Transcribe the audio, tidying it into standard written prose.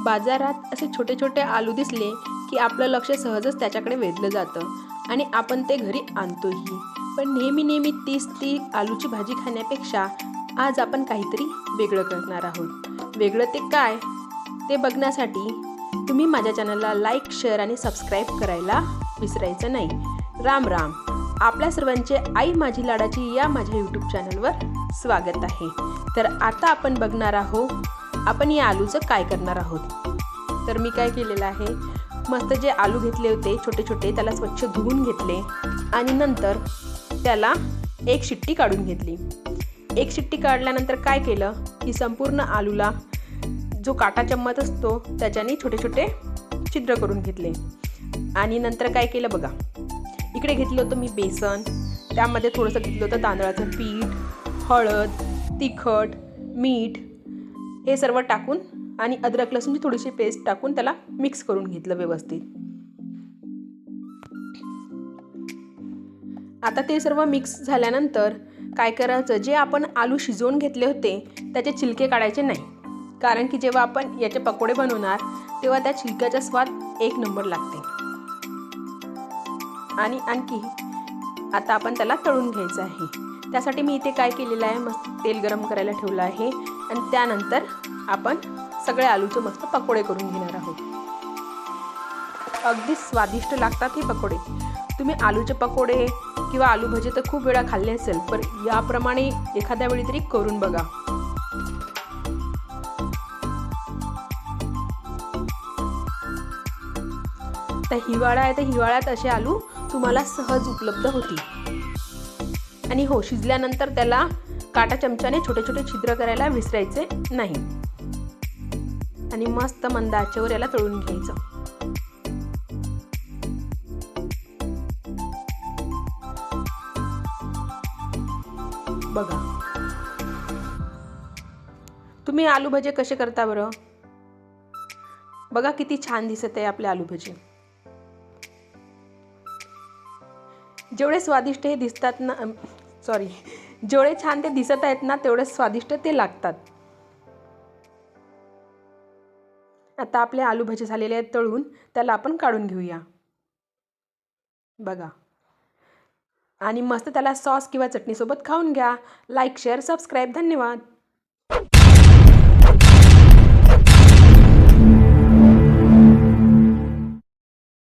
बाजारात असे छोटे छोटे आलू दिसले की आपलं लक्ष सहजच त्याच्याकडे वेधलं जातं आणि आपण ते घरी आणतोही. पण नेहमी नेहमी ती आलूची भाजी खाण्यापेक्षा आज आपण काहीतरी वेगळं करणार आहोत. वेगळं ते काय ते बघण्यासाठी तुम्ही माझ्या चॅनलला लाईक, शेअर आणि सबस्क्राईब करायला विसरायचं नाही. राम राम. आपल्या सर्वांचे आई माझी लाडाची या माझ्या यूट्यूब चॅनलवर स्वागत आहे. तर आता आपण बघणार आहोत आपण या आलूचं काय करणार आहोत. तर मी काय केलेलं आहे, मस्त जे आलू घेतले होते छोटे छोटे त्याला स्वच्छ धुवून घेतले आणि नंतर त्याला एक शिट्टी काढून घेतली. एक शिट्टी काढल्यानंतर काय केलं की संपूर्ण आलूला जो काटा चम्मच असतो त्याच्याने छोटे छोटे छिद्र करून घेतले. आणि नंतर काय केलं बघा, इकडे घेतलं होतं मी बेसन, त्यामध्ये थोडंसं घेतलं होतं तांदळाचं पीठ, हळद, तिखट, मीठ हे सर्व टाकून आणि अद्रक लसूणची थोडीशी पेस्ट टाकून त्याला मिक्स करून घेतलं व्यवस्थित. आता ते सर्व मिक्स झाल्यानंतर काय करायचं, जे आपण आलू शिजवून घेतले होते त्याचे छिलके काढायचे नाही, कारण की जेव्हा आपण याचे पकोडे बनवणार तेव्हा त्या छिलक्याचा स्वाद एक नंबर लागते. आणि आणखी आता आपण त्याला तळून घ्यायचं आहे. त्यासाठी मी इथे काय केलेलं आहे, मस्त तेल गरम करायला ठेवलं आहे आणि त्यानंतर आपण सगळे आलूचे मस्त पकोडे करून घेणार आहोत. अगदी स्वादिष्ट लागतात हे पकोडे. तुम्ही आलूचे पकोडे किंवा आलू भजे तर खूप वेळा खाल्ले असेल, पण याप्रमाणे एखाद्या वेळी तरी करून बघा. तर हिवाळा आहे तर हिवाळ्यात असे आलू तुम्हाला सहज उपलब्ध होतील. आणि हो, शिजल्यानंतर त्याला काटा चमच्याने छोटे छोटे छिद्र करायला विसरायचे नाही. आणि मस्त मंद आचेवर याला तळून घ्यायचं. बघा, तुम्ही आलू भजे कसे करता बरं? बघा किती छान दिसत आहे आपले आलू भजे. जेवढे स्वादिष्ट हे दिसतात ना, जेवढे छान ते दिसत आहेत ना तेवढे स्वादिष्ट ते लागतात. आता आपले आलू भजे झालेले आहेत तळून, त्याला आपण काढून घेऊया. बघा, आणि मस्त त्याला सॉस किंवा चटणीसोबत खाऊन घ्या. Like, share, subscribe. धन्यवाद.